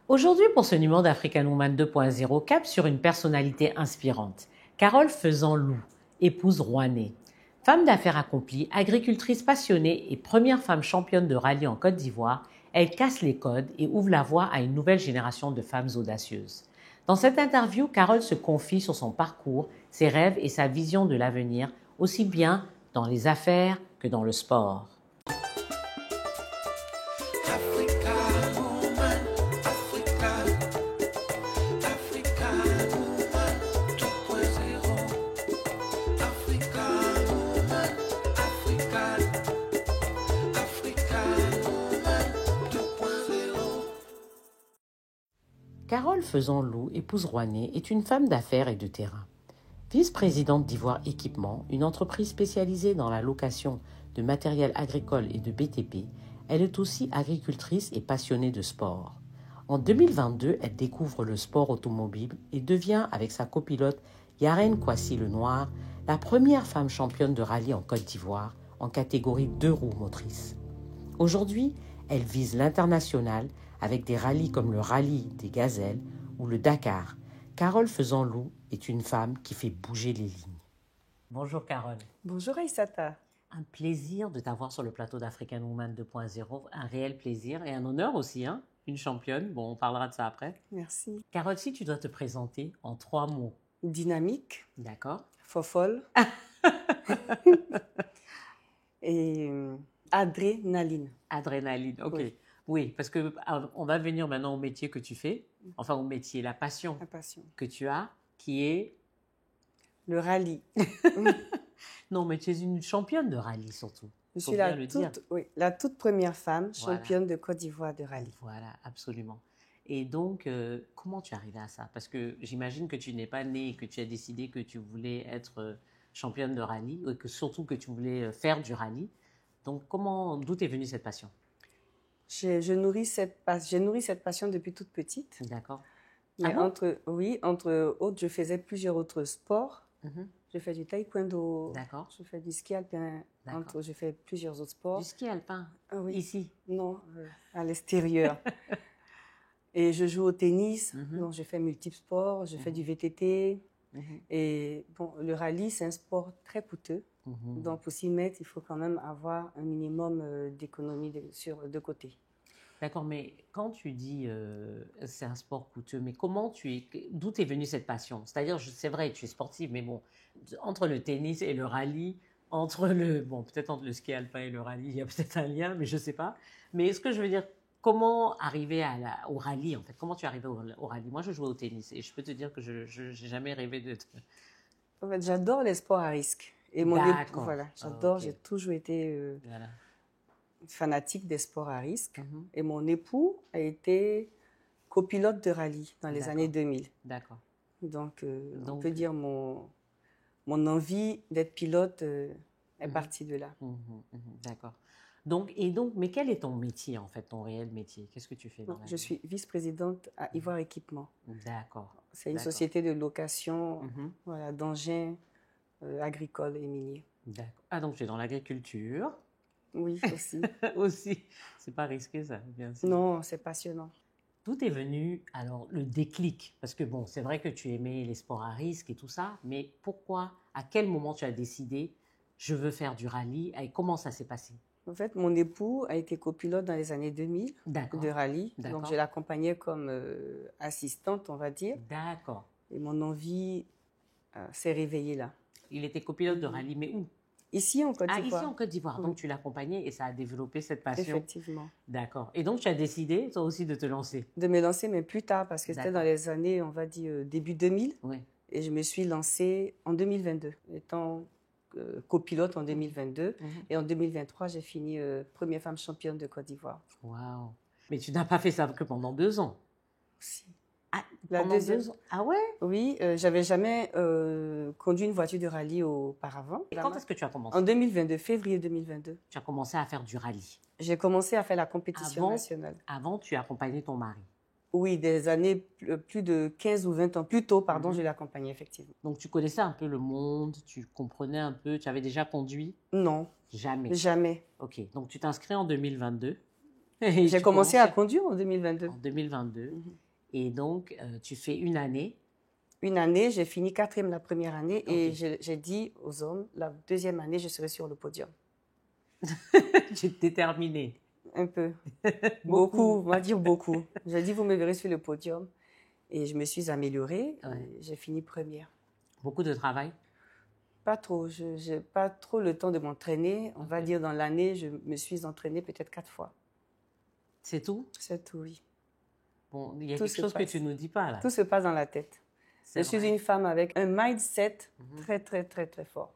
Aujourd'hui, pour ce numéro d'African Woman 2.0, cap sur une personnalité inspirante. Carole Faisan-Loup, épouse rouennaise. Femme d'affaires accomplie, agricultrice passionnée et première femme championne de rallye en Côte d'Ivoire, elle casse les codes et ouvre la voie à une nouvelle génération de femmes audacieuses. Dans cette interview, Carole se confie sur son parcours, ses rêves et sa vision de l'avenir, aussi bien dans les affaires que dans le sport. Carole Faisan-Loup, épouse rouennaise, est une femme d'affaires et de terrain. Vice-présidente d'Ivoire Équipement, une entreprise spécialisée dans la location de matériel agricole et de BTP, elle est aussi agricultrice et passionnée de sport. En 2022, elle découvre le sport automobile et devient, avec sa copilote Yaren Kwasi Lenoir, la première femme championne de rallye en Côte d'Ivoire en catégorie 2 roues motrices. Aujourd'hui, elle vise l'international avec des rallyes comme le rallye des Gazelles ou le Dakar. Carole Faisan-Loup est une femme qui fait bouger les lignes. Bonjour Carole. Bonjour Aïssata. Un plaisir de t'avoir sur le plateau d'African Woman 2.0. Un réel plaisir et un honneur aussi, hein? Une championne. Bon, on parlera de ça après. Merci. Carole, si tu dois te présenter en 3 mots. Dynamique. D'accord. Fofolle. Et adrénaline. Adrénaline, ok. Oui, parce que on va venir maintenant au métier que tu fais, enfin au métier, la passion que tu as, qui est le rallye. Non, mais tu es une championne de rallye surtout. Je suis la toute première femme championne de Côte d'Ivoire de rallye. Voilà, absolument. Et donc, comment tu es arrivée à ça? Parce que j'imagine que tu n'es pas née et que tu as décidé que tu voulais être championne de rallye, et que surtout que tu voulais faire du rallye. Donc, d'où est venue cette passion? J'ai nourri cette passion depuis toute petite. D'accord. Mais entre autres, je faisais plusieurs autres sports. Je fais du taekwondo. D'accord. Je fais du ski alpin. Je fais plusieurs autres sports. Du ski alpin? Oui. Ici? Non, à l'extérieur. Et je joue au tennis. Donc je fais multiples sports. Je fais du VTT. Et bon, le rallye, c'est un sport très coûteux. Donc, pour s'y mettre, il faut quand même avoir un minimum d'économie de côté. D'accord, mais quand tu dis c'est un sport coûteux, mais d'où est venue cette passion? C'est-à-dire, c'est vrai, tu es sportive, mais bon, entre le tennis et le rallye, peut-être entre le ski alpin et le rallye, il y a peut-être un lien, mais je ne sais pas. Mais ce que je veux dire, comment arriver au rallye, en fait? Comment tu es arrivée au rallye? Moi, je jouais au tennis et je peux te dire que je n'ai jamais rêvé de... En fait, j'adore les sports à risque. Et j'adore, j'ai toujours été fanatique des sports à risque. Et mon époux a été copilote de rallye dans les années 2000. D'accord. Donc, on peut dire mon envie d'être pilote est partie de là. D'accord. Mais quel est ton métier, en fait, ton réel métier? Qu'est-ce que tu fais dans la vie? Je suis vice-présidente à Ivoire Équipement. D'accord. C'est une société de location d'engins agricoles et miniers. D'accord. Ah, donc tu es dans l'agriculture? Oui, aussi. Aussi. C'est pas risqué, ça, bien sûr. Non, c'est passionnant. D'où est venu, alors, le déclic? Parce que, bon, c'est vrai que tu aimais les sports à risque et tout ça, mais pourquoi, à quel moment tu as décidé, je veux faire du rallye, et comment ça s'est passé? En fait, mon époux a été copilote dans les années 2000 de rallye. Donc, je l'accompagnais comme assistante, on va dire. D'accord. Et mon envie s'est réveillée là. Il était copilote de rallye, mais où? Ici, en Côte d'Ivoire. Ici, en Côte d'Ivoire. Donc, tu l'accompagnais et ça a développé cette passion. Effectivement. D'accord. Et donc, tu as décidé, toi aussi, de te lancer? De me lancer, mais plus tard, parce que c'était dans les années, on va dire, début 2000. Oui. Et je me suis lancée en 2022, étant copilote en 2022. Et en 2023, j'ai fini première femme championne de Côte d'Ivoire. Waouh! Mais tu n'as pas fait ça que pendant 2 ans? Si. Ah, pendant 2 ans? Ah ouais? Oui, j'avais jamais conduit une voiture de rallye auparavant. Et quand est-ce que tu as commencé? En 2022, février 2022. Tu as commencé à faire du rallye? J'ai commencé à faire la compétition nationale. Avant, tu accompagnais ton mari? Oui, des années, plus de 15 ou 20 ans plus tôt, je l'accompagnais effectivement. Donc, tu connaissais un peu le monde, tu comprenais un peu, tu avais déjà conduit? Non. Jamais? Jamais. Ok, donc tu t'inscris en 2022? J'ai commencé à conduire en 2022. En 2022. Et donc, tu fais une année. Une année, j'ai fini 4e la première année et j'ai dit aux hommes, la deuxième année, je serai sur le podium. Tu es déterminée. Un peu. Beaucoup, on va dire beaucoup. J'ai dit, vous me verrez sur le podium. Et je me suis améliorée. J'ai fini première. Beaucoup de travail? Pas trop. Je n'ai pas trop le temps de m'entraîner. On va dire dans l'année, je me suis entraînée peut-être 4 fois. C'est tout? C'est tout, oui. Bon, il y a quelque chose que tu ne nous dis pas là. Tout se passe dans la tête. Je suis une femme avec un mindset très, très, très, très fort.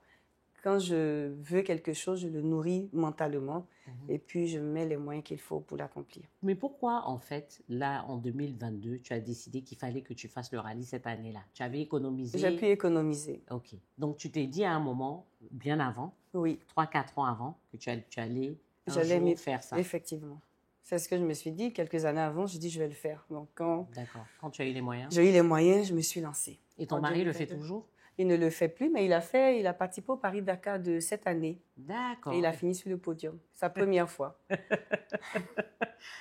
Quand je veux quelque chose, je le nourris mentalement et puis je mets les moyens qu'il faut pour l'accomplir. Mais pourquoi, en fait, là, en 2022, tu as décidé qu'il fallait que tu fasses le rallye cette année-là? Tu avais économisé? J'ai pu économiser. OK. Donc, tu t'es dit à un moment, bien avant, 3-4 ans avant, que tu allais un jour faire ça. Effectivement. C'est ce que je me suis dit. Quelques années avant, je dis je vais le faire. Donc, D'accord. Quand tu as eu les moyens? J'ai eu les moyens, je me suis lancée. Et ton mari le fait toujours? Il ne le fait plus, mais il a participé au Paris-Dakar de cette année. D'accord. Et il a fini sur le podium. Sa première fois.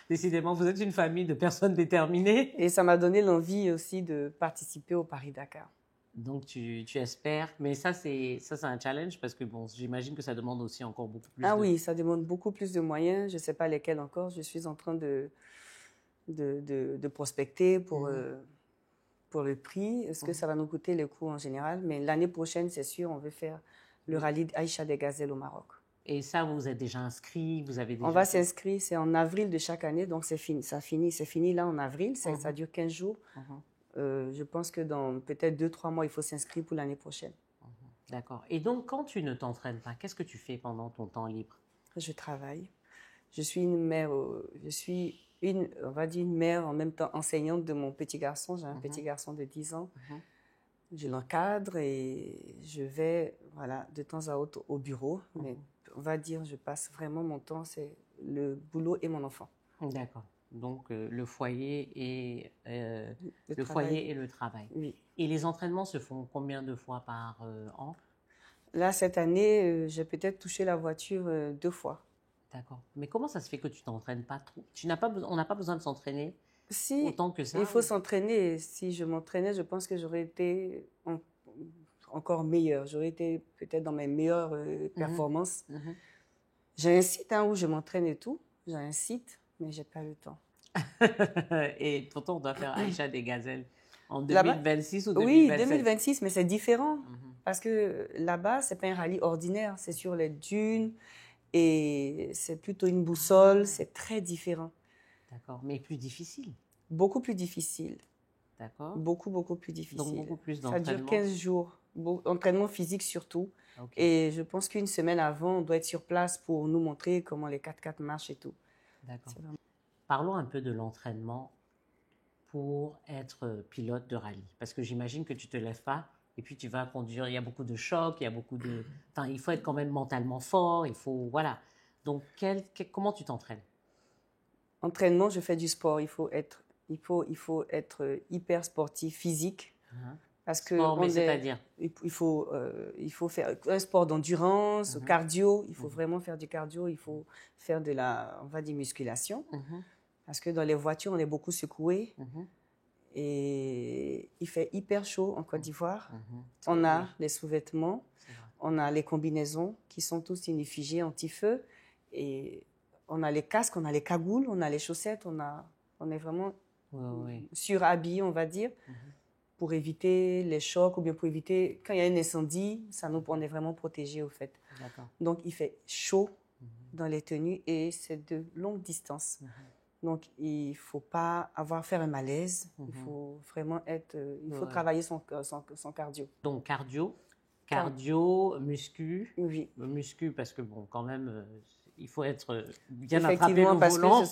Décidément, vous êtes une famille de personnes déterminées. Et ça m'a donné l'envie aussi de participer au Paris-Dakar. Donc, tu espères. Mais ça, c'est un challenge parce que, bon, j'imagine que ça demande aussi encore beaucoup plus oui, ça demande beaucoup plus de moyens. Je ne sais pas lesquels encore. Je suis en train de prospecter pour le prix. Est-ce que ça va nous coûter le coût en général? Mais l'année prochaine, c'est sûr, on veut faire le rallye d'Aïcha des Gazelles au Maroc. Et ça, vous êtes déjà inscrit? On va s'inscrire. C'est en avril de chaque année. Donc, c'est fini. C'est fini là en avril. Ça dure 15 jours. Je pense que dans peut-être 2-3 mois, il faut s'inscrire pour l'année prochaine. D'accord. Et donc, quand tu ne t'entraînes pas, qu'est-ce que tu fais pendant ton temps libre? Je travaille. Je suis une mère, on va dire une mère en même temps enseignante de mon petit garçon. J'ai un petit garçon de 10 ans. Je l'encadre et je vais de temps à autre au bureau. Mais on va dire, je passe vraiment mon temps, c'est le boulot et mon enfant. D'accord. Donc, le foyer et le travail. Oui. Et les entraînements se font combien de fois par an? Là, cette année, j'ai peut-être touché la voiture 2 fois. D'accord. Mais comment ça se fait que tu t'entraînes pas trop? On n'a pas besoin de s'entraîner autant que ça? Il faut s'entraîner. Si je m'entraînais, je pense que j'aurais été encore meilleure. J'aurais été peut-être dans mes meilleures performances. J'ai un site où je m'entraîne et tout. J'ai un site, mais je n'ai pas le temps. Et pourtant, on doit faire Aïcha des Gazelles en 2026 ou 2027? Oui, 2026, mais c'est différent. Parce que là-bas, ce n'est pas un rallye ordinaire. C'est sur les dunes. Et c'est plutôt une boussole, c'est très différent. D'accord, mais plus difficile? Beaucoup plus difficile. D'accord. Beaucoup, beaucoup plus difficile. Donc beaucoup plus d'entraînement? Ça dure 15 jours, entraînement physique surtout. Et je pense qu'une semaine avant, on doit être sur place pour nous montrer comment les 4x4 marchent et tout. D'accord. Parlons un peu de l'entraînement pour être pilote de rallye. Parce que j'imagine que tu ne te lèves pas et puis tu vas conduire, il y a beaucoup de chocs, il y a beaucoup de... Enfin, il faut être quand même mentalement fort, il faut... Voilà. Donc, comment tu t'entraînes? Entraînement, je fais du sport. Il faut être hyper sportif, physique. Parce que c'est-à-dire? Il faut faire un sport d'endurance, cardio. Il faut vraiment faire du cardio. Il faut faire on va dire, musculation. Parce que dans les voitures, on est beaucoup secoué. Et il fait hyper chaud en Côte d'Ivoire. On a les sous-vêtements, on a les combinaisons qui sont tous inifigés anti-feu. Et on a les casques, on a les cagoules, on a les chaussettes. On est vraiment surhabillés, on va dire, pour éviter les chocs ou bien pour éviter, quand il y a un incendie, on est vraiment protégés au fait. Donc il fait chaud dans les tenues et c'est de longue distance. Donc, il ne faut pas faire un malaise. Il faut vraiment travailler son cardio. Donc, cardio, muscu. Oui. Muscu parce que, bon, quand même, il faut être bien attrapé le volant.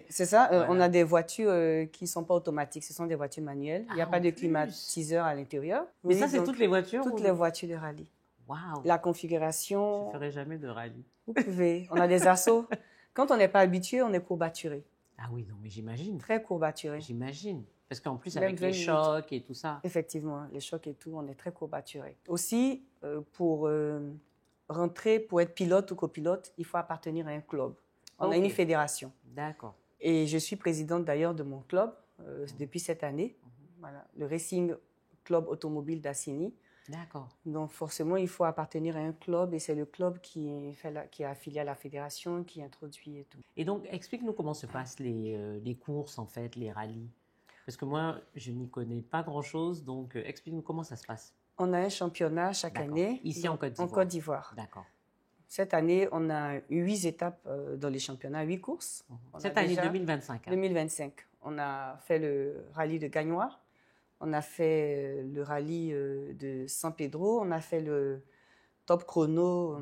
C'est ça, on a des voitures qui ne sont pas automatiques. Ce sont des voitures manuelles. Il n'y a pas de climatiseur à l'intérieur. Mais ça, c'est toutes les voitures? Toutes les voitures de rallye. Waouh! La configuration... Je ne ferai jamais de rallye. Vous pouvez. On a des assauts. Quand on n'est pas habitué, on est courbaturé. Ah oui, non, mais j'imagine. Très courbaturé. J'imagine. Parce qu'en plus, avec les chocs et tout ça. Effectivement, les chocs et tout, on est très courbaturé. Aussi, pour être pilote ou copilote, il faut appartenir à un club. On a une fédération. D'accord. Et je suis présidente d'ailleurs de mon club depuis cette année. Voilà, le Racing Club Automobile d'Assigny. D'accord. Donc forcément, il faut appartenir à un club et c'est le club qui est affilié à la fédération, qui introduit et tout. Et donc, explique-nous comment se passent les courses, en fait, les rallyes. Parce que moi, je n'y connais pas grand-chose, donc explique-nous comment ça se passe. On a un championnat chaque année. Ici en Côte d'Ivoire. En Côte d'Ivoire. D'accord. Cette année, on a 8 étapes dans les championnats, 8 courses. Cette année 2025. 2025. On a fait le rallye de Gagnoa, on a fait le rallye de San Pedro, on a fait le top chrono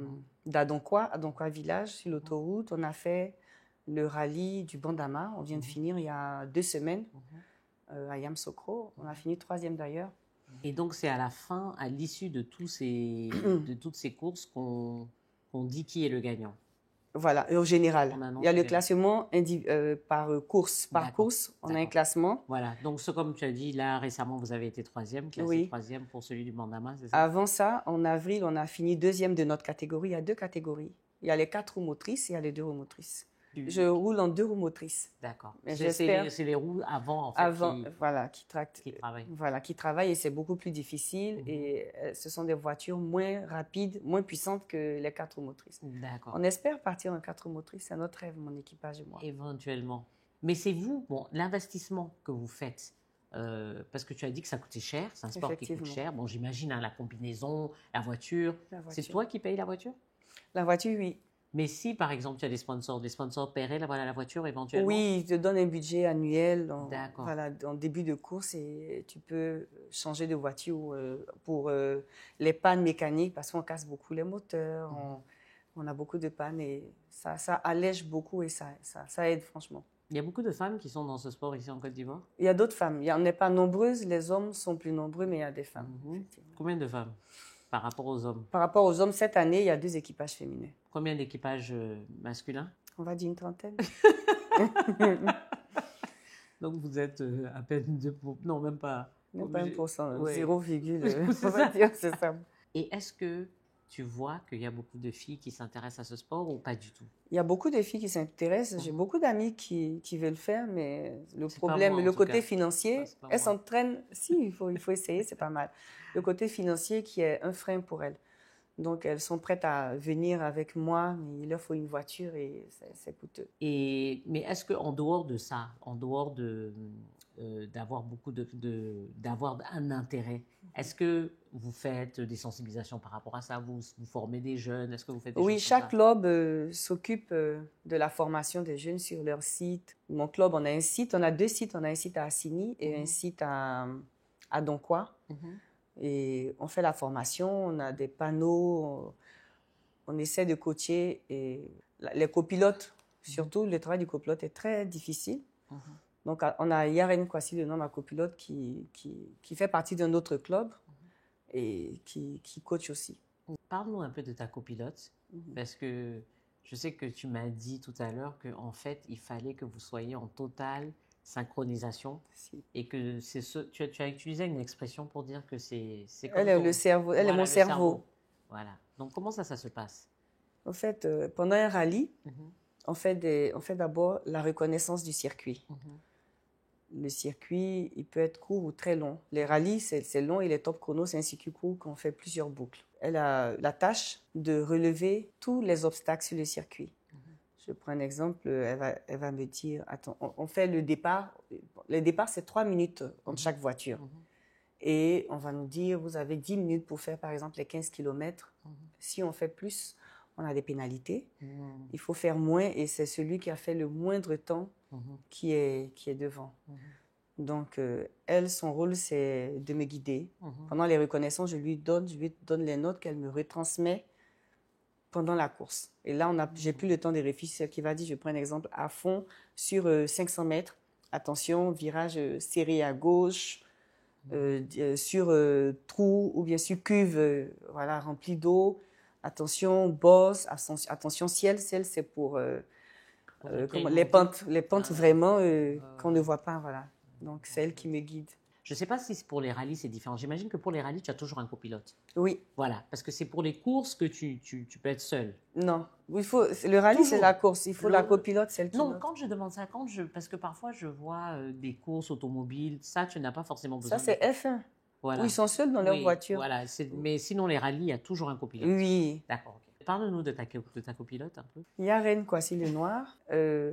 d'Adonkwa Village sur l'autoroute, on a fait le rallye du Bandama, on vient de finir il y a 2 semaines à Yamoussoukro, on a fini 3e d'ailleurs. Et donc c'est à la fin, à l'issue de toutes ces courses qu'on dit qui est le gagnant. Voilà, et au général. Il y a le classement par course. Par course, on a un classement. Voilà, donc comme tu as dit, là récemment, vous avez été 3e, classé 3e pour celui du Bandama, c'est ça? Avant ça, en avril, on a fini 2e de notre catégorie. Il y a 2 catégories. Il y a les 4 roues motrices et il y a les 2 roues motrices. Je roule en 2 roues motrices. D'accord. C'est les roues avant, en fait, qui travaillent et c'est beaucoup plus difficile. Et ce sont des voitures moins rapides, moins puissantes que les 4 roues motrices. D'accord. On espère partir en 4 roues motrices. C'est notre rêve, mon équipage et moi. Éventuellement. Mais c'est vous, l'investissement que vous faites, parce que tu as dit que ça coûtait cher, c'est un sport qui coûte cher. Bon, j'imagine la combinaison, la voiture. C'est toi qui payes la voiture? La voiture, oui. Mais si, par exemple, tu as des sponsors paieraient la voiture éventuellement? Oui, ils te donnent un budget annuel en début de course et tu peux changer de voiture pour les pannes mécaniques parce qu'on casse beaucoup les moteurs, on a beaucoup de pannes et ça allège beaucoup et ça aide franchement. Il y a beaucoup de femmes qui sont dans ce sport ici en Côte d'Ivoire? Il y a d'autres femmes. On n'est pas nombreuses, les hommes sont plus nombreux, mais il y a des femmes. Combien de femmes par rapport aux hommes? Par rapport aux hommes, cette année, il y a 2 équipages féminins. Combien d'équipages masculins? On va dire une trentaine. Donc vous êtes à peine 2%, non même pas. Même pas 1%, ouais. 0, on va dire, c'est ça. Et est-ce que tu vois qu'il y a beaucoup de filles qui s'intéressent à ce sport ou pas du tout? Il y a beaucoup de filles qui s'intéressent. J'ai beaucoup d'amis qui veulent faire, mais le problème, le côté financier, elles s'entraînent. Si, il faut essayer, c'est pas mal. Le côté financier qui est un frein pour elles. Donc, elles sont prêtes à venir avec moi, mais il leur faut une voiture et c'est coûteux. Mais est-ce qu'en dehors de ça, en dehors d'avoir d'avoir un intérêt, est-ce que vous faites des sensibilisations par rapport à ça? Vous formez des jeunes? Est-ce que vous faites des Oui, chaque club s'occupe de la formation des jeunes sur leur site. Mon club, on a un site, on a 2 sites. On a un site à Assigny et un site à Adonkwa. Et on fait la formation, on a des panneaux, on essaie de coacher. Et les copilotes, surtout, le travail du copilote est très difficile. Donc, on a Yaren Kwasi, le nom de ma copilote, qui fait partie d'un autre club et qui coach aussi. Parle-nous un peu de ta copilote, parce que je sais que tu m'as dit tout à l'heure qu'en fait, il fallait que vous soyez en totale synchronisation et que tu as utilisé une expression pour dire que c'est elle est le cerveau, elle est mon cerveau. Voilà. Donc comment ça se passe? En fait, pendant un rallye, on fait d'abord la reconnaissance du circuit. Le circuit, il peut être court ou très long. Les rallyes, c'est long et les top chronos, c'est un circuit court qu'on fait plusieurs boucles. Elle a la tâche de relever tous les obstacles sur le circuit. Je prends un exemple, elle va me dire, attends, on fait le départ. Le départ, c'est 3 minutes entre chaque voiture. Et on va nous dire, vous avez 10 minutes pour faire, par exemple, les 15 km. Si on fait plus, on a des pénalités. Il faut faire moins et c'est celui qui a fait le moindre temps qui est devant. Donc, elle, son rôle, c'est de me guider. Pendant les reconnaissances, je lui donne les notes qu'elle me retransmet pendant la course. Et là, j'ai plus le temps de réfléchir. Celle qui va dire, je prends un exemple, à fond sur 500 mètres. Attention, virage serré à gauche, sur trou ou bien sur cuve remplie d'eau. Attention, bosse, attention, ciel. Ciel, c'est pour les pentes vraiment qu'on ne voit pas. Voilà. Donc, c'est elle qui me guide. Je ne sais pas si pour les rallyes, c'est différent. J'imagine que pour les rallyes, tu as toujours un copilote. Oui. Voilà, parce que c'est pour les courses que tu peux être seul. Non, le rallye, c'est la course. Il faut la copilote, celle qui Non, quand je demande ça, parce que parfois, je vois des courses automobiles, ça, tu n'as pas forcément besoin. Ça, c'est F1. Voilà. Où ils sont seuls dans leur voiture. Voilà, mais sinon, les rallyes, il y a toujours un copilote. Oui. D'accord. Okay. Parle-nous de ta copilote un peu. Yaren Kwasi-Lenoir,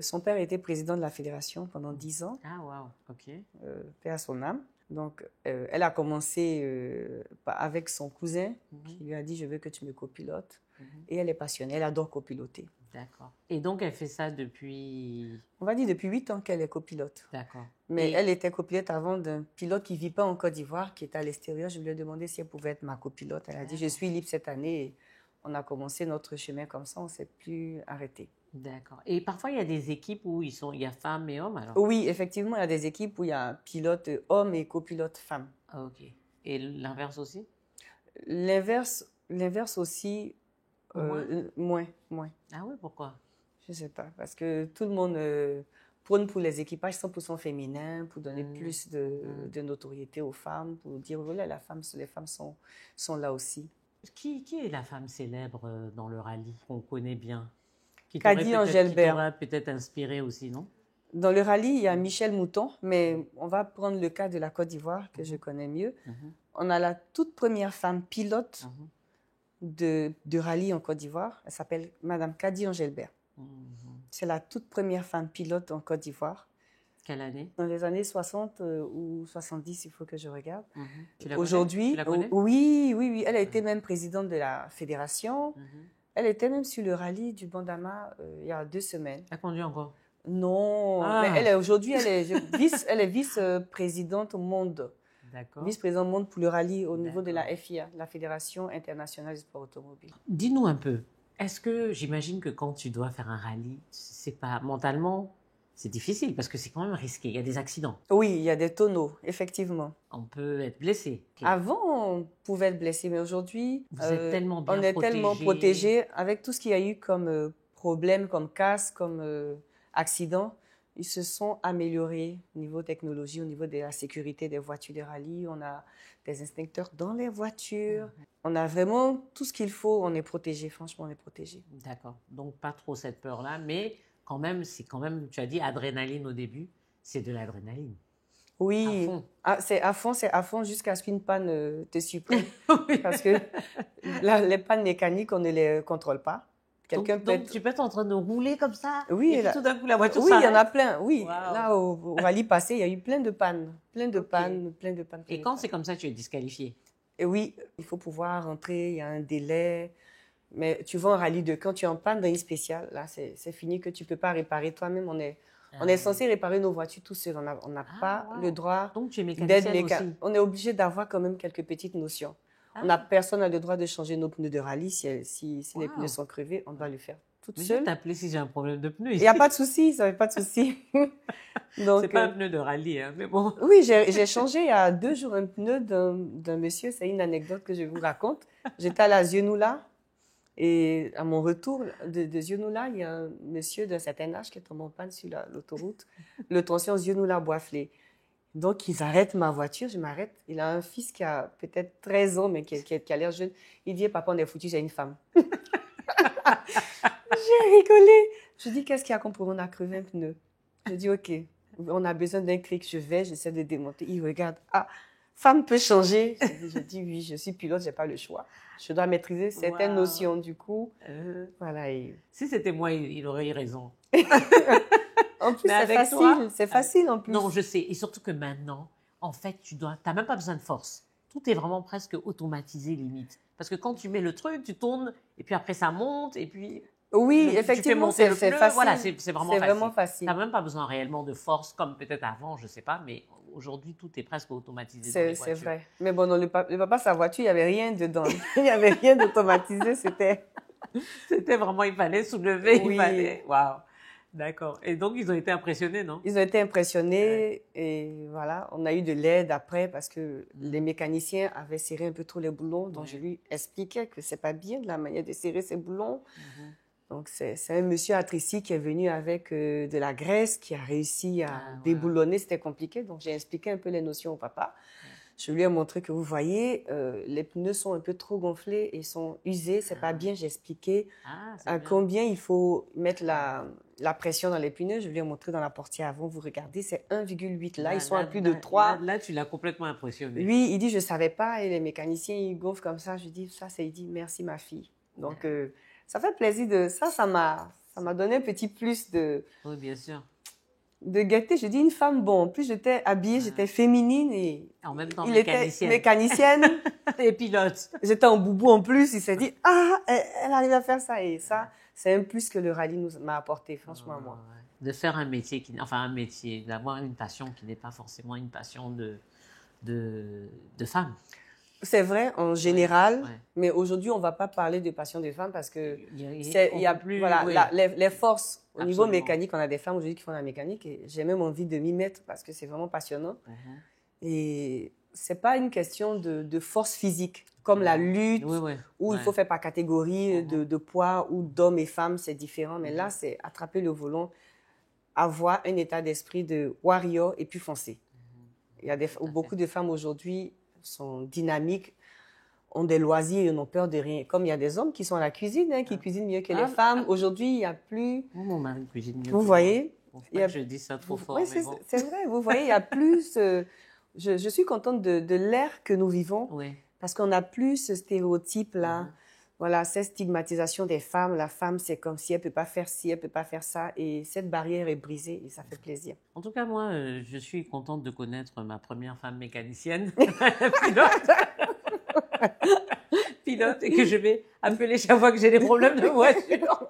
son père était président de la fédération pendant 10 ans. Ah, waouh, ok. Paix à son âme. Donc, elle a commencé avec son cousin qui lui a dit « Je veux que tu me copilotes ». Et elle est passionnée, elle adore copiloter. D'accord. Et donc, elle fait ça depuis… On va dire depuis 8 ans qu'elle est copilote. D'accord. Mais elle était copilote avant d'un pilote qui ne vit pas en Côte d'Ivoire, qui est à l'extérieur. Je lui ai demandé si elle pouvait être ma copilote. Elle a dit « Je suis libre cette année ». Et on a commencé notre chemin comme ça, on ne s'est plus arrêté. D'accord. Et parfois, il y a des équipes où il y a femmes et hommes, alors? Oui, effectivement, il y a des équipes où il y a un pilote homme et copilote femme. Ok. Et l'inverse aussi? L'inverse aussi, moins. Ah oui, pourquoi? Je ne sais pas, parce que tout le monde prône pour les équipages 100% féminins, pour donner plus de notoriété aux femmes, pour dire, voilà, les femmes sont là aussi. Qui est la femme célèbre dans le rallye qu'on connaît bien? Kaddy Angelbert. Qui t'aurait peut-être inspiré aussi, non? Dans le rallye, il y a Michel Mouton, mais on va prendre le cas de la Côte d'Ivoire, que je connais mieux. On a la toute première femme pilote de rallye en Côte d'Ivoire. Elle s'appelle Madame Kaddy Angelbert. C'est la toute première femme pilote en Côte d'Ivoire. Quelle année? Dans les années 60 ou 70, il faut que je regarde. Aujourd'hui, tu la connais? Oui. Elle a été même présidente de la fédération. Elle était même sur le rallye du Bandama il y a 2 semaines. Elle conduit encore? Non, mais aujourd'hui, elle est vice-présidente au monde. D'accord. Vice-présidente au monde pour le rallye au niveau de la FIA, la Fédération internationale du sport automobile. Dis-nous un peu, est-ce que j'imagine que quand tu dois faire un rallye, c'est pas mentalement, c'est difficile parce que c'est quand même risqué, il y a des accidents. Oui, il y a des tonneaux, effectivement. On peut être blessé. Okay. Avant, on pouvait être blessé, mais aujourd'hui, on est tellement protégé avec tout ce qu'il y a eu comme problème, comme casse, comme accident. Ils se sont améliorés au niveau technologie, au niveau de la sécurité des voitures de rallye. On a des instincteurs dans les voitures. On a vraiment tout ce qu'il faut. On est protégé, franchement, on est protégé. D'accord. Donc, pas trop cette peur-là, mais quand même, tu as dit adrénaline au début, c'est de l'adrénaline. Oui, c'est à fond jusqu'à ce qu'une panne te surprenne. Parce que les pannes mécaniques, on ne les contrôle pas. Donc tu peux être en train de rouler comme ça, oui, et puis tout d'un coup la voiture s'arrête. Oui, il y en a plein. Oui, wow. Là au rallye passé, il y a eu plein de pannes, pannes. Et quand c'est comme ça, tu es disqualifié? Et oui, il faut pouvoir rentrer, il y a un délai. Mais tu vas en rallye 2, quand tu es en panne dans une spéciale, là c'est fini, que tu ne peux pas réparer toi-même. On est censé réparer nos voitures tout seul. On n'a pas le droit. Donc tu es mécanicienne aussi. On est obligé d'avoir quand même quelques petites notions. Personne n'a le droit de changer nos pneus de rallye. Si les pneus sont crevés, on doit le faire toute seule. Je vais t'appeler si j'ai un problème de pneus. Il n'y a pas de souci, ça n'y a pas de souci. C'est pas un pneu de rallye, hein, mais bon. Oui, j'ai changé il y a 2 jours un pneu d'un monsieur. C'est une anecdote que je vous raconte. J'étais à la Zionoula et à mon retour de Zionoula, il y a un monsieur d'un certain âge qui est tombé en panne sur l'autoroute. Le tronçon Zionoula-Boisflé. Donc, ils arrêtent ma voiture, je m'arrête. Il a un fils qui a peut-être 13 ans, mais qui a l'air jeune. Il dit, papa, on est foutu, j'ai une femme. J'ai rigolé. Je dis, qu'est-ce qu'il y a compris? On a crevé un pneu. Je dis, OK, on a besoin d'un clic. J'essaie de démonter. Il regarde, femme peut changer. Je dis, oui, je suis pilote, je n'ai pas le choix. Je dois maîtriser certaines notions, du coup. Voilà. Si c'était moi, il aurait eu raison. En plus, c'est facile en plus. Non, je sais. Et surtout que maintenant, en fait, tu n'as même pas besoin de force. Tout est vraiment presque automatisé, limite. Parce que quand tu mets le truc, tu tournes, et puis après ça monte, et puis… Oui, effectivement, c'est facile. Voilà, c'est vraiment facile. Tu n'as même pas besoin réellement de force, comme peut-être avant, je ne sais pas, mais aujourd'hui, tout est presque automatisé dans les voitures. C'est vrai. Mais bon, dans le papa, sa voiture, il n'y avait rien dedans. Il n'y avait rien d'automatisé, c'était… C'était vraiment, il fallait soulever, oui. il fallait… Waouh. D'accord. Et donc, ils ont été impressionnés, non? Ils ont été impressionnés et voilà, on a eu de l'aide après parce que les mécaniciens avaient serré un peu trop les boulons. Donc, je lui expliquais que c'est pas bien de la manière de serrer ces boulons. Donc, c'est un monsieur à Tricy qui est venu avec de la graisse, qui a réussi à déboulonner. C'était compliqué. Donc, j'ai expliqué un peu les notions au papa. Je lui ai montré que vous voyez, les pneus sont un peu trop gonflés et sont usés. C'est pas bien. J'ai expliqué à combien il faut mettre la pression dans les pneus. Je lui ai montré dans la portière avant. Vous regardez, c'est 1,8. Là, ils sont à plus de 3. Là, tu l'as complètement impressionné. Oui, il dit, je savais pas. Et les mécaniciens, ils gonflent comme ça. Je lui dis, il dit, merci ma fille. Donc, ça fait plaisir ça m'a donné un petit plus de... Oui, bien sûr. De gaieté. Je dis une femme, bon, en plus j'étais habillée, j'étais féminine et en même temps il était mécanicienne et pilote. J'étais en boubou en plus, il s'est dit elle arrive à faire ça et ça, c'est un plus que le rallye m'a apporté, franchement moi. De faire un métier d'avoir une passion qui n'est pas forcément une passion de femme. C'est vrai en général, mais aujourd'hui on va pas parler de passion des femmes parce que il y a plus les forces au niveau mécanique, on a des femmes aujourd'hui qui font la mécanique et j'ai même envie de m'y mettre parce que c'est vraiment passionnant. Et c'est pas une question de force physique comme la lutte où il faut faire par catégorie de poids ou d'hommes et femmes, c'est différent, mais là c'est attraper le volant, avoir un état d'esprit de warrior et puis foncer. Il y a beaucoup de femmes aujourd'hui sont dynamiques, ont des loisirs et n'ont peur de rien. Comme il y a des hommes qui sont à la cuisine, qui cuisinent mieux que les femmes. Aujourd'hui, il n'y a plus... Mon mari cuisine mieux. Vous voyez? Je dis ça trop fort. Oui, c'est vrai. Vous voyez, il y a plus... Je suis contente de l'ère que nous vivons parce qu'on n'a plus ce stéréotype-là. Voilà, cette stigmatisation des femmes. La femme, c'est comme si elle ne peut pas faire ci, elle ne peut pas faire ça. Et cette barrière est brisée et ça fait plaisir. En tout cas, moi, je suis contente de connaître ma première femme mécanicienne, pilote, et que je vais appeler chaque fois que j'ai des problèmes de voiture.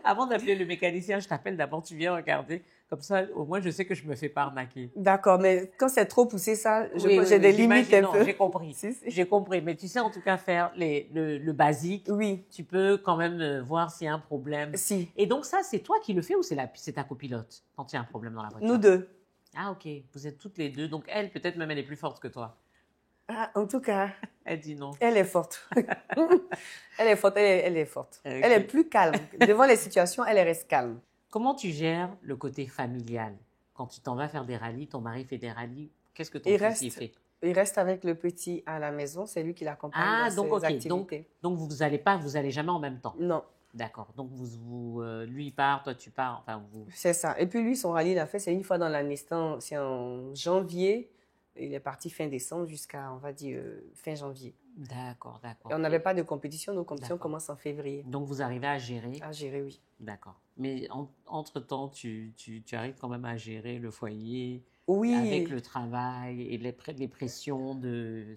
Avant d'appeler le mécanicien, je t'appelle d'abord, tu viens regarder. Comme ça, au moins, je sais que je me fais pas arnaquer. D'accord, mais quand c'est trop poussé, ça, j'ai des limites un peu. J'ai compris. J'ai compris. Mais tu sais, en tout cas, faire le basique. Oui. Tu peux quand même voir s'il y a un problème. Si. Et donc, ça, c'est toi qui le fais ou c'est ta copilote quand il y a un problème dans la voiture? Nous deux. Ah, ok. Vous êtes toutes les deux. Donc, elle, peut-être même, elle est plus forte que toi. Ah, en tout cas. Elle dit non. Elle est forte. Elle est forte. Elle est forte. Okay. Elle est plus calme. Devant les situations, elle reste calme. Comment tu gères le côté familial? Quand tu t'en vas faire des rallyes, ton mari fait des rallyes, qu'est-ce que ton fils fait? Il reste avec le petit à la maison, c'est lui qui l'accompagne dans ses activités. Donc vous allez jamais en même temps? Non. D'accord. Donc lui il part, toi tu pars, enfin vous... C'est ça. Et puis lui, son rallye, il a fait, c'est une fois dans l'année, c'est en janvier. Il est parti fin décembre jusqu'à, on va dire, fin janvier. D'accord. Et on n'avait pas de compétition, nos compétitions commencent en février. Donc vous arrivez à gérer? À gérer, oui. D'accord. Mais entre-temps, tu arrives quand même à gérer le foyer, oui. Avec le travail et les pressions de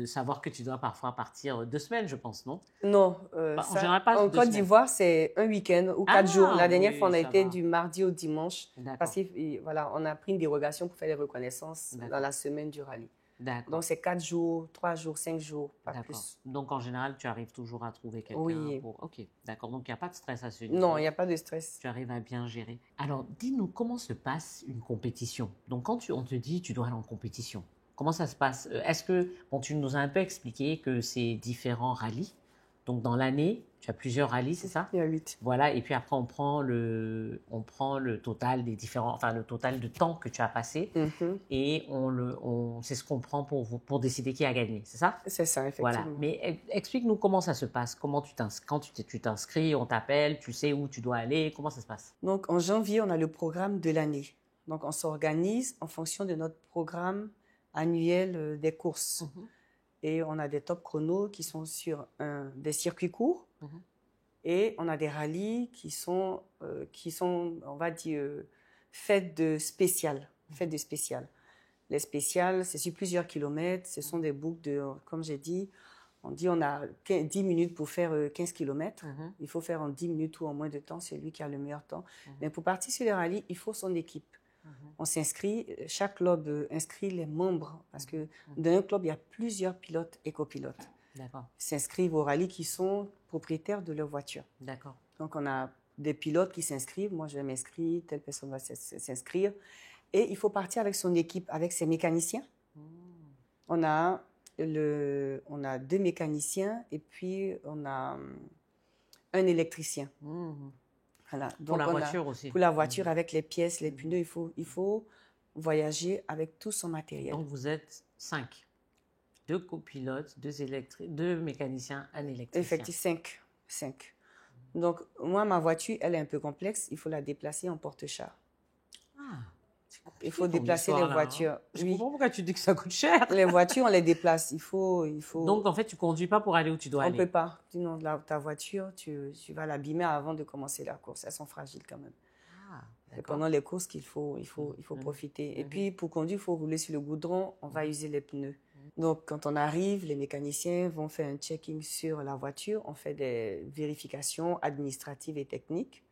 savoir que tu dois parfois partir 2 semaines, je pense, non? Non. En général, pas en Côte d'Ivoire, c'est un week-end ou 4 jours. La dernière fois, on a été du mardi au dimanche. Parce qu'on a pris une dérogation pour faire les reconnaissances dans la semaine du rallye. D'accord. Donc, c'est 4 jours, 3 jours, 5 jours, pas plus. Donc, en général, tu arrives toujours à trouver quelqu'un pour... Ok, d'accord. Donc, il n'y a pas de stress à ce niveau. Non, il n'y a pas de stress. Tu arrives à bien gérer. Alors, dis-nous, comment se passe une compétition? Donc, quand on te dit tu dois aller en compétition, comment ça se passe? Est-ce que... Bon, tu nous as un peu expliqué que c'est différents rallyes. Donc, dans l'année, tu as plusieurs rallyes, c'est ça? Il y a 8. Voilà, et puis après, on prend le total des différents... Enfin, le total de temps que tu as passé. Et c'est ce qu'on prend pour décider qui a gagné, c'est ça? C'est ça, effectivement. Voilà, mais explique-nous comment ça se passe. Quand tu t'inscris, on t'appelle, tu sais où tu dois aller, comment ça se passe? Donc, en janvier, on a le programme de l'année. Donc, on s'organise en fonction de notre programme annuel des courses. Et on a des top chronos qui sont sur des circuits courts. Et on a des rallyes qui sont on va dire, faites de spéciales. Les spéciales, c'est sur plusieurs kilomètres. Ce sont des boucles de, comme j'ai dit, on a 10 minutes pour faire 15 kilomètres. Il faut faire en 10 minutes ou en moins de temps. C'est lui qui a le meilleur temps. Mais pour partir sur les rallyes, il faut son équipe. On s'inscrit, chaque club inscrit les membres parce que dans un club, il y a plusieurs pilotes et copilotes. D'accord. S'inscrivent au rallye qui sont propriétaires de leur voiture. D'accord. Donc, on a des pilotes qui s'inscrivent. Moi, je vais m'inscrire, telle personne va s'inscrire. Et il faut partir avec son équipe, avec ses mécaniciens. On a 2 mécaniciens et puis on a un électricien. Voilà. Donc, pour la voiture aussi. Pour la voiture, avec les pièces, les pneus, il faut voyager avec tout son matériel. Donc, vous êtes 5. 2 copilotes, 2 mécaniciens, un électricien. Effectivement, 5. Donc, moi, ma voiture, elle est un peu complexe. Il faut la déplacer en porte-char. Il faut déplacer les voitures. Hein. Je comprends pourquoi tu dis que ça coûte cher. Les voitures, on les déplace. Il faut... Donc, en fait, tu ne conduis pas pour aller où tu dois aller. On ne peut pas. Sinon, ta voiture, tu vas l'abîmer avant de commencer la course. Elles sont fragiles quand même. C'est pendant les courses qu'il faut profiter. Et puis, pour conduire, il faut rouler sur le goudron. On va user les pneus. Donc, quand on arrive, les mécaniciens vont faire un checking sur la voiture. On fait des vérifications administratives et techniques.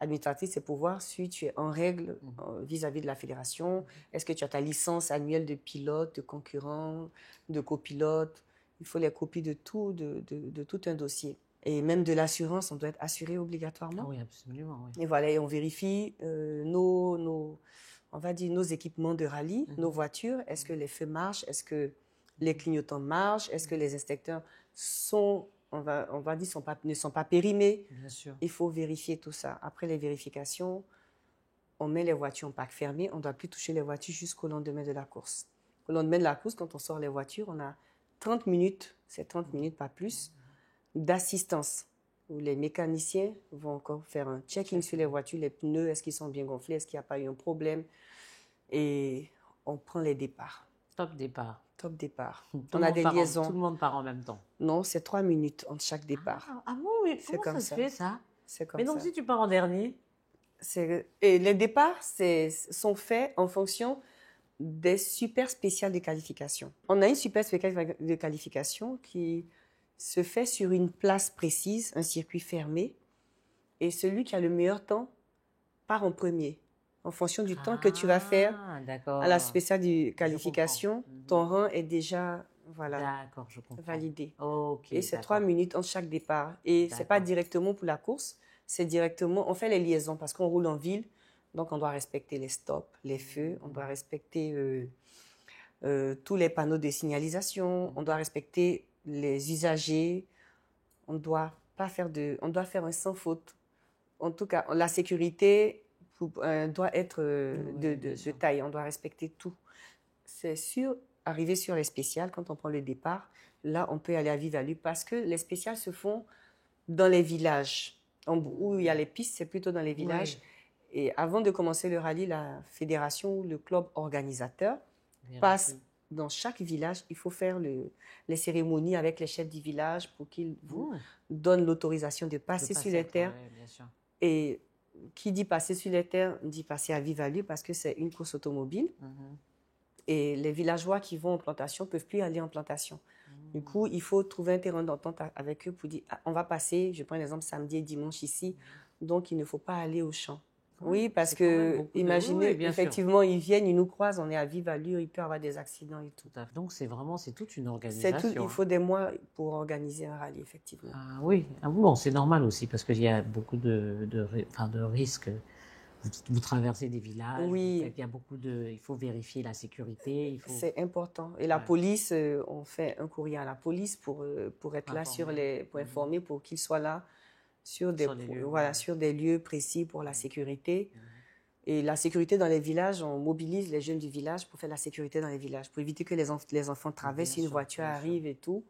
Administrative, c'est pour voir si tu es en règle vis-à-vis de la fédération. Est-ce que tu as ta licence annuelle de pilote, de concurrent, de copilote? Il faut les copies de tout, de tout un dossier. Et même de l'assurance, on doit être assuré obligatoirement. Ah oui, absolument. Oui. Et voilà, et on vérifie on va dire nos équipements de rallye, nos voitures. Est-ce que les feux marchent? Est-ce que les clignotants marchent? Est-ce que les inspecteurs sont... on va dire, ne sont pas périmés. Bien sûr. Il faut vérifier tout ça. Après les vérifications, on met les voitures en parc fermé. On ne doit plus toucher les voitures jusqu'au lendemain de la course. Au lendemain de la course, quand on sort les voitures, on a 30 minutes, c'est 30 minutes, pas plus, d'assistance, où les mécaniciens vont encore faire un checking sur les voitures, les pneus, est-ce qu'ils sont bien gonflés, est-ce qu'il n'y a pas eu un problème. Et on prend les départs. Top départ. Top départ. On a des liaisons. Tout le monde part en même temps. Non, c'est 3 minutes entre chaque départ. Ah bon, mais comment ça se fait, ça? C'est comme ça. Mais donc, si tu pars en dernier? Et les départs sont faits en fonction des super spéciales de qualification. On a une super spéciale de qualification qui se fait sur une place précise, un circuit fermé, et celui qui a le meilleur temps part en premier. En fonction du temps que tu vas faire à la spéciale de qualification, ton rang est déjà validé. Okay, et c'est 3 minutes entre chaque départ. Et ce n'est pas directement pour la course, c'est directement, on fait les liaisons parce qu'on roule en ville, donc on doit respecter les stops, les feux, on doit respecter tous les panneaux de signalisation, on doit respecter les usagers, on doit faire un sans faute. En tout cas, la sécurité doit être de taille, on doit respecter tout. C'est sûr, arriver sur les spéciales, quand on prend le départ, là, on peut aller à vive allure parce que les spéciales se font dans les villages. Où il y a les pistes, c'est plutôt dans les villages. Oui. Et avant de commencer le rallye, la fédération ou le club organisateur passe dans chaque village. Il faut faire les cérémonies avec les chefs du village pour qu'ils vous donnent l'autorisation de passer sur les terres. Oui, bien sûr. Et qui dit passer sur les terres, dit passer à vive allure parce que c'est une course automobile. Et les villageois qui vont en plantation ne peuvent plus aller en plantation. Du coup, il faut trouver un terrain d'entente avec eux pour dire on va passer, je prends l'exemple, samedi et dimanche ici, donc il ne faut pas aller au champ. Oui, parce que, imaginez, effectivement, ils viennent, ils nous croisent, on est à vive allure, il peut y avoir des accidents et tout. Donc, c'est toute une organisation. Il faut des mois pour organiser un rallye, effectivement. Ah oui, bon, c'est normal aussi, parce qu'il y a beaucoup de risques. Vous traversez des villages, il y a il faut vérifier la sécurité. C'est important. Et la police, on fait un courrier à la police pour être là pour informer, pour qu'ils soient là sur des lieux précis pour la sécurité. Et la sécurité dans les villages, on mobilise les jeunes du village pour faire la sécurité dans les villages, pour éviter que les enfants traversent, une voiture arrive et tout.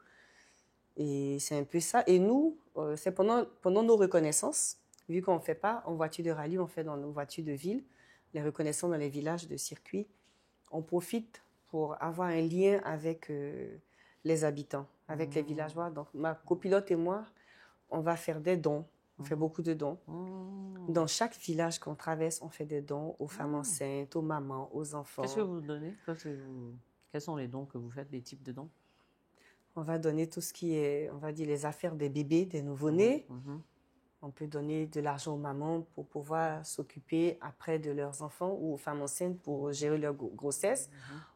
Et c'est un peu ça. Et nous, c'est pendant nos reconnaissances, vu qu'on ne fait pas en voiture de rallye, on fait dans nos voitures de ville, les reconnaissances dans les villages de circuit, on profite pour avoir un lien avec les habitants, avec les villageois. Donc, ma copilote et moi, on va faire des dons. On fait beaucoup de dons. Dans chaque village qu'on traverse, on fait des dons aux femmes enceintes, aux mamans, aux enfants. Qu'est-ce que vous donnez? Quels sont les dons que vous faites, les types de dons? On va donner tout ce qui est, on va dire, les affaires des bébés, des nouveau-nés. On peut donner de l'argent aux mamans pour pouvoir s'occuper après de leurs enfants ou aux femmes enceintes pour gérer leur grossesse.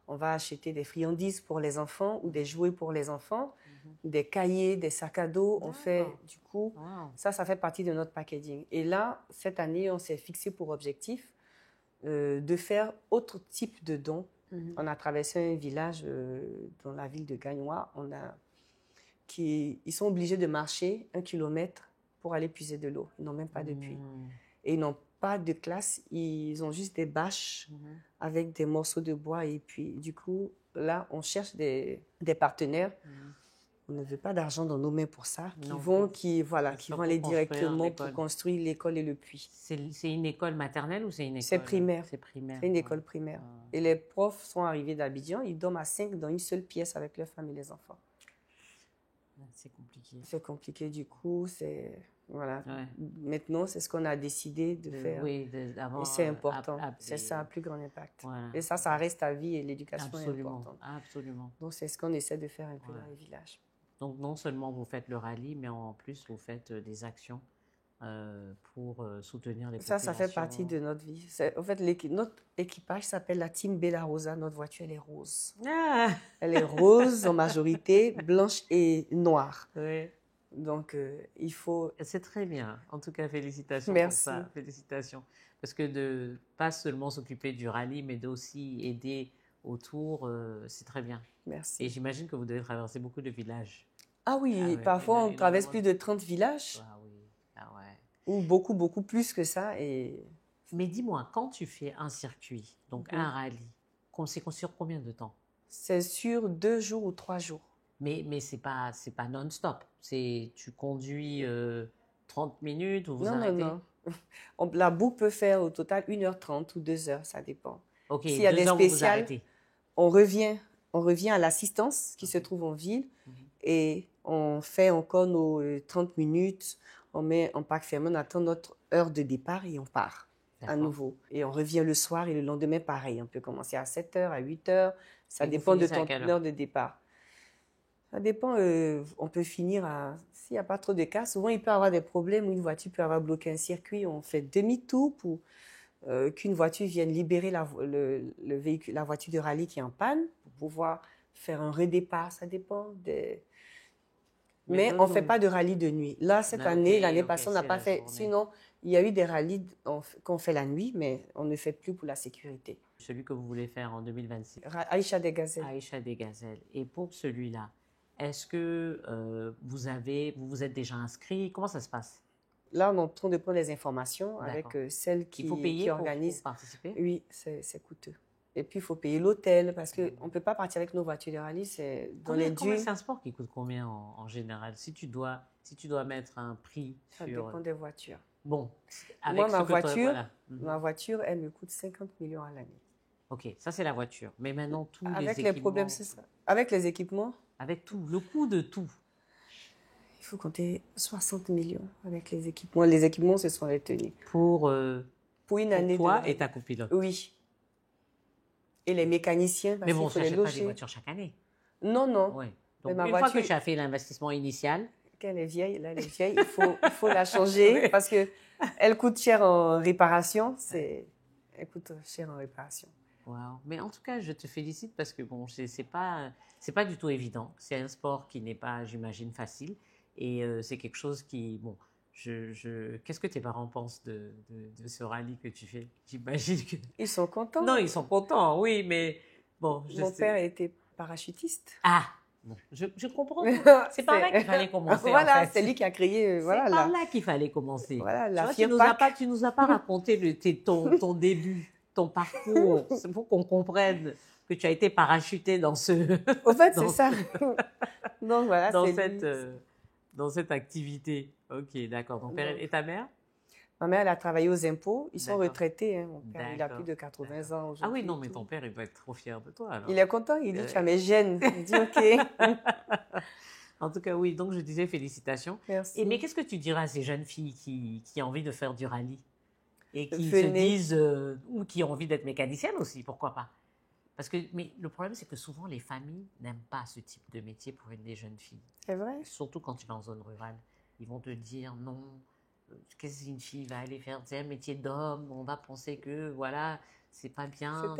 On va acheter des friandises pour les enfants ou des jouets pour les enfants, des cahiers, des sacs à dos. On fait, du coup, ça fait partie de notre packaging. Et là, cette année, on s'est fixé pour objectif de faire autre type de dons. On a traversé un village dans la ville de Gagnois. Ils sont obligés de marcher 1 kilomètre pour aller puiser de l'eau. Ils n'ont même pas de puits. Et ils n'ont pas de classe, ils ont juste des bâches avec des morceaux de bois. Et puis, du coup, là, on cherche des partenaires. On ne veut pas d'argent dans nos mains pour ça, qui vont aller directement pour construire l'école et le puits. C'est une école maternelle ou c'est une école? C'est primaire. C'est primaire. C'est une école primaire. Et les profs sont arrivés d'Abidjan, ils dorment à 5 dans une seule pièce avec leur femme et les enfants. C'est compliqué. C'est compliqué, du coup, voilà. Maintenant, c'est ce qu'on a décidé de faire. Oui, et c'est important. C'est ça, un plus grand impact. Voilà. Et ça reste à vie et l'éducation est importante. Absolument. Donc, c'est ce qu'on essaie de faire un peu dans les villages. Donc, non seulement vous faites le rallye, mais en plus, vous faites des actions pour soutenir les populations. Ça fait partie de notre vie. En fait, notre équipage s'appelle la Team Bella Rosa. Notre voiture, elle est rose. Elle est rose en majorité, blanche et noire. Oui. Donc, il faut... C'est très bien. En tout cas, félicitations Merci. pour ça. Félicitations. Parce que de pas seulement s'occuper du rallye, mais d'aussi aider autour, c'est très bien. Merci. Et j'imagine que vous devez traverser beaucoup de villages. Ah oui, parfois on traverse plus de 30 villages. Ah oui, Ou beaucoup, beaucoup plus que ça. Mais dis-moi, quand tu fais un circuit, donc un rallye, c'est sur combien de temps? C'est sur 2 jours ou 3 jours. Mais c'est pas non-stop. Tu conduis 30 minutes ou vous arrêtez? Non. La boucle peut faire au total 1h30 ou 2h, ça dépend. Ok, s'il y a 2 des heures, spéciales, vous on revient à l'assistance qui se trouve en ville et on fait encore nos 30 minutes, on met en pack fermé, on attend notre heure de départ et on part à nouveau. Et on revient le soir et le lendemain, pareil. On peut commencer à 7h, à 8h, ça dépend de ton heure de départ. Ça dépend, on peut finir s'il n'y a pas trop de cas, souvent il peut y avoir des problèmes où une voiture peut avoir bloqué un circuit, on fait demi-tour pour qu'une voiture vienne libérer la voiture de rallye qui est en panne pour pouvoir faire un redépart, ça dépend des... Mais on ne fait pas de rallye de nuit. Là, l'année passée, on n'a pas fait. Sinon, il y a eu des rallyes qu'on fait la nuit, mais on ne fait plus pour la sécurité. Celui que vous voulez faire en 2026. Aïcha des Gazelles. Aïcha des Gazelles. Et pour celui-là, est-ce que vous êtes déjà inscrit? Comment ça se passe? Là, on est en train de prendre les informations avec celles qui organisent. Pour participer? Oui, c'est coûteux. Et puis, il faut payer l'hôtel parce qu'on ne peut pas partir avec nos voitures de rallye. C'est dans les dunes. C'est un sport qui coûte combien en général? Si tu dois mettre un prix sur... Ça dépend des voitures. Bon, moi, ma voiture, elle me coûte 50 millions à l'année. Ok, ça c'est la voiture. Mais maintenant, tous les équipements... Avec les problèmes, c'est ça. Avec les équipements? Avec tout, le coût de tout. Il faut compter 60 millions avec les équipements. Les équipements, ce sont les tenues. Pour une année. Toi et ta copilote. Oui. Et les mécaniciens. Mais bon, ça n'achète pas des voitures chaque année. Non. Oui. Donc, fois que tu as fait l'investissement initial... Elle est vieille, il faut la changer parce qu'elle coûte cher en réparation. Elle coûte cher en réparation. Wow. Mais en tout cas, je te félicite parce que bon, c'est pas du tout évident. C'est un sport qui n'est pas, j'imagine, facile. Et c'est quelque chose qui... Bon, qu'est-ce que tes parents pensent de ce rallye que tu fais? J'imagine que... Ils sont contents. Non, ils sont contents, oui, mais bon... Mon père était parachutiste. Ah, bon, je comprends. C'est par là qu'il fallait commencer. Voilà, en fait. c'est lui qui a créé... c'est par là qu'il fallait commencer. Voilà, tu nous as pas raconté ton début, ton parcours. C'est pour qu'on comprenne que tu as été parachuté dans ce... Au fait, c'est ça. Donc voilà, dans cette activité. Ok, d'accord. Ton père et ta mère? Ma mère, elle a travaillé aux impôts. Ils sont retraités. Mon père, il a plus de 80 ans aujourd'hui. Ah oui, non, mais ton père, il doit être trop fier de toi. Alors. Il est content. Il dit, tu as mes gènes. Il dit, OK. En tout cas, oui. Donc, je disais félicitations. Merci. Mais qu'est-ce que tu dirais à ces jeunes filles qui ont envie de faire du rallye et qui se disent, ou qui ont envie d'être mécaniciennes aussi, pourquoi pas? Mais le problème, c'est que souvent, les familles n'aiment pas ce type de métier pour une des jeunes filles. C'est vrai. Surtout quand tu vas en zone rurale. Ils vont te dire, non, qu'est-ce qu'une fille va aller faire? C'est un métier d'homme, on va penser que, voilà, c'est pas bien.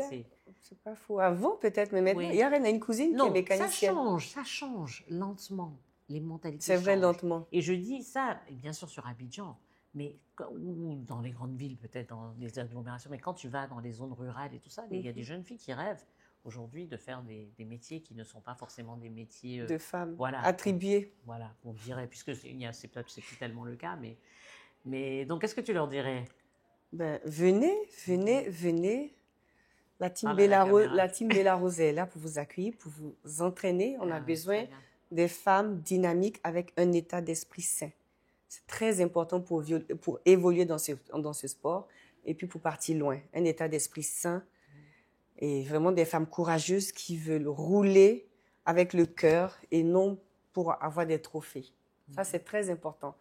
C'est pas faux. Avant, peut-être, mais maintenant, hier, elle a une cousine qui est mécanicienne. Ça change lentement. Les mentalités changent. C'est vrai, lentement. Et je dis ça, bien sûr, sur Abidjan, mais ou dans les grandes villes, peut-être, dans les agglomérations, mais quand tu vas dans les zones rurales et tout ça, il y a des jeunes filles qui rêvent aujourd'hui de faire des métiers qui ne sont pas forcément des métiers de femmes voilà, attribués. Voilà, on dirait, puisque c'est plus tellement le cas, mais donc qu'est-ce que tu leur dirais? Ben, venez. La team Bella Rose est là pour vous accueillir, pour vous entraîner. On a besoin des femmes dynamiques avec un état d'esprit sain. C'est très important pour évoluer dans ce sport et puis pour partir loin. Un état d'esprit sain et vraiment des femmes courageuses qui veulent rouler avec le cœur et non pour avoir des trophées. Ça, c'est très important.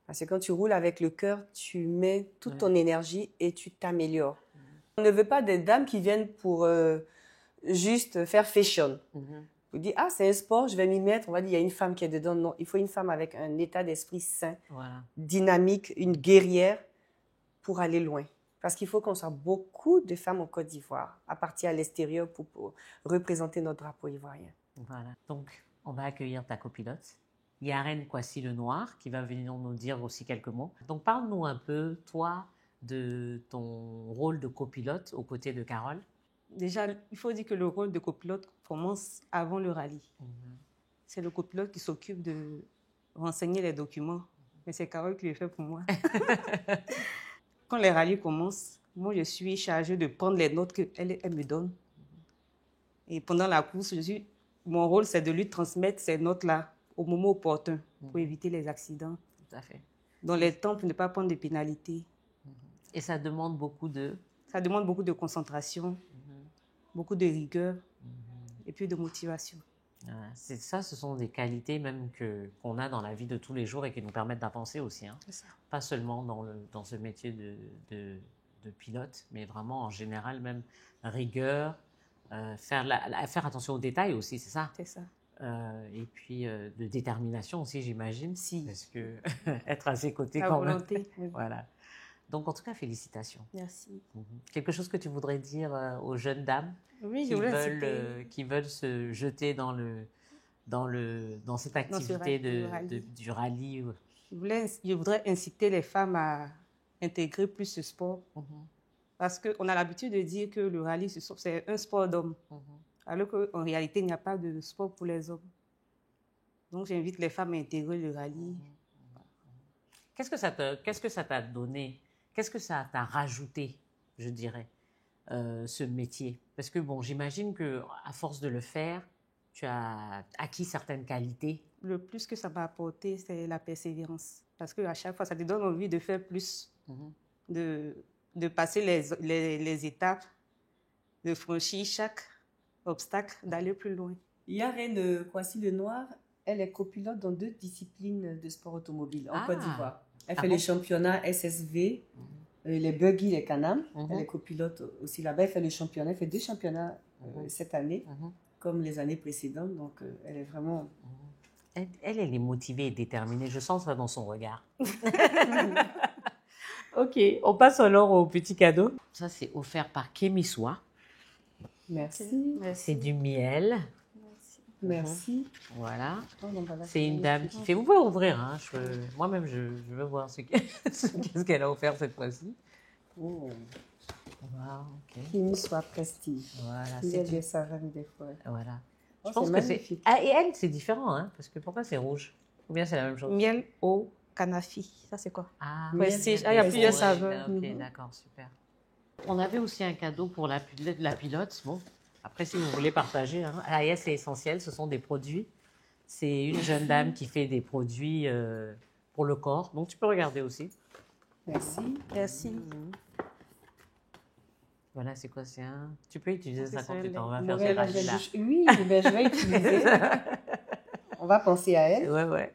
Parce que quand tu roules avec le cœur, tu mets toute ton énergie et tu t'améliores. On ne veut pas des dames qui viennent pour juste faire fashion. Vous dites, ah, c'est un sport, je vais m'y mettre. On va dire, il y a une femme qui est dedans. Non, il faut une femme avec un état d'esprit sain, dynamique, une guerrière pour aller loin. Parce qu'il faut qu'on soit beaucoup de femmes en Côte d'Ivoire, à partir à l'extérieur pour représenter notre drapeau ivoirien. Voilà. Donc, on va accueillir ta copilote, Yaren Kwasi Lenoir, qui va venir nous dire aussi quelques mots. Donc, parle-nous un peu, toi, de ton rôle de copilote aux côtés de Carole. Déjà, il faut dire que le rôle de copilote commence avant le rallye. C'est le copilote qui s'occupe de renseigner les documents. Mais c'est Carole qui le fait pour moi. Quand les rallyes commencent, moi, je suis chargée de prendre les notes qu'elle me donne. Et pendant la course, mon rôle, c'est de lui transmettre ces notes-là au moment opportun pour éviter les accidents. Tout à fait. Dans les temps, pour ne pas prendre de pénalités. Et ça demande beaucoup de... Ça demande beaucoup de concentration, beaucoup de rigueur et puis de motivation. C'est ça, ce sont des qualités même qu'on a dans la vie de tous les jours et qui nous permettent d'avancer aussi. Hein. Pas seulement dans ce métier de pilote, mais vraiment en général même rigueur, faire attention aux détails aussi, c'est ça? C'est ça. Et puis de détermination aussi, j'imagine. Si. Parce que être à ses côtés la quand volonté, même. Oui. Voilà. Donc, en tout cas, félicitations. Merci. Quelque chose que tu voudrais dire aux jeunes dames qui veulent se jeter dans cette activité du rallye? Je voudrais inciter les femmes à intégrer plus ce sport. Parce qu'on a l'habitude de dire que le rallye, c'est un sport d'hommes. Alors qu'en réalité, il n'y a pas de sport pour les hommes. Donc, j'invite les femmes à intégrer le rallye. Qu'est-ce que ça t'a donné? Qu'est-ce que ça t'a rajouté, je dirais, ce métier? Parce que, bon, j'imagine qu'à force de le faire, tu as acquis certaines qualités. Le plus que ça m'a apporté, c'est la persévérance. Parce qu'à chaque fois, ça te donne envie de faire plus, de passer les étapes, de franchir chaque obstacle, d'aller plus loin. Yaren Kwasi Lenoir, elle est copilote dans 2 disciplines de sport automobile en Côte d'Ivoire. Elle fait les championnats SSV, les buggy, les Can-Am. Elle est copilote aussi là-bas. Elle fait le championnat. Elle fait 2 championnats cette année, comme les années précédentes. Donc, elle est vraiment... Elle est motivée et déterminée. Je sens ça dans son regard. Ok, on passe alors au petit cadeau. Ça, c'est offert par Kémissois. Merci. C'est du miel. Merci. Voilà. C'est une dame qui fait... Vous pouvez ouvrir. Hein. Moi-même, je veux voir ce qu'elle a offert cette fois-ci. Oh. Wow, ok. Kémissois Prestige. Voilà. C'est du savane des fois. Voilà. Oh, je pense que c'est... Ah, et elle, c'est différent, hein, parce que pourquoi c'est rouge? Ou bien c'est la même chose? Miel au canafi. Ça, c'est quoi? Ah, Prestige. Il y a plusieurs saveurs. Ok, d'accord, super. On avait aussi un cadeau pour la pilote. Bon, après, si vous voulez partager, hein. AIS, c'est essentiel, ce sont des produits. C'est une jeune dame qui fait des produits pour le corps. Donc, tu peux regarder aussi. Merci. Merci. Voilà, c'est quoi? Tu peux utiliser ça quand tu t'en vas faire ces rallyes-là. Oui, ben, je vais utiliser. On va penser à elle. Ouais.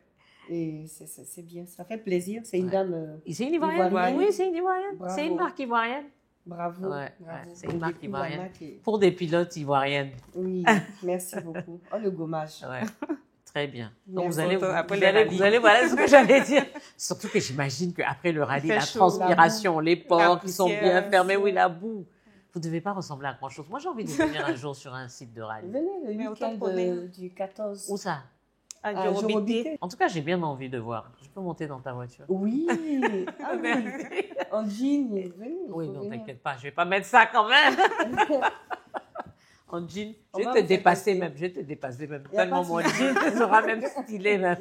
Et c'est bien, ça fait plaisir. C'est une dame c'est une Ivoirienne. Oui, c'est une Ivoirienne. Bravo. C'est une marque ivoirienne. Bravo. Ouais, bravo. C'est une marque ivoirienne. Pour des pilotes ivoiriennes. Oui, merci beaucoup. Oh, le gommage. Ouais. Très bien. Donc, vous allez, voilà ce que j'allais dire. Surtout que j'imagine qu'après le rallye, la transpiration, les pores qui sont bien fermés, oui, la boue. Vous ne devez pas ressembler à grand-chose. Moi, j'ai envie de venir un jour sur un site de rallye. Venez le week-end du 14. Où ça? À Jorobité. En tout cas, j'ai bien envie de voir. Je peux monter dans ta voiture? Oui. Ah, oui. En jean. Oui, non, t'inquiète pas. Je ne vais pas mettre ça quand même. En jean. On Je va vais te vous faire dépasser tester. même. Je vais te dépasser même. Y a Tellement pas mon de souci. jean sera même stylé même.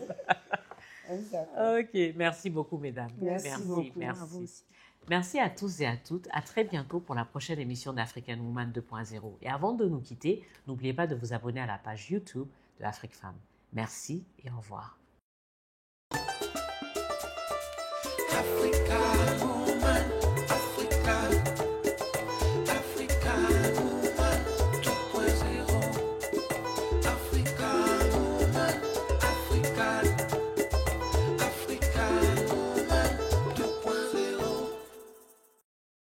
Exact. Ok, merci beaucoup, mesdames. Merci beaucoup. Merci. À vous aussi. Merci à tous et à toutes. À très bientôt pour la prochaine émission d'African Woman 2.0. Et avant de nous quitter, n'oubliez pas de vous abonner à la page YouTube de Afrique Femme. Merci et au revoir. Africa.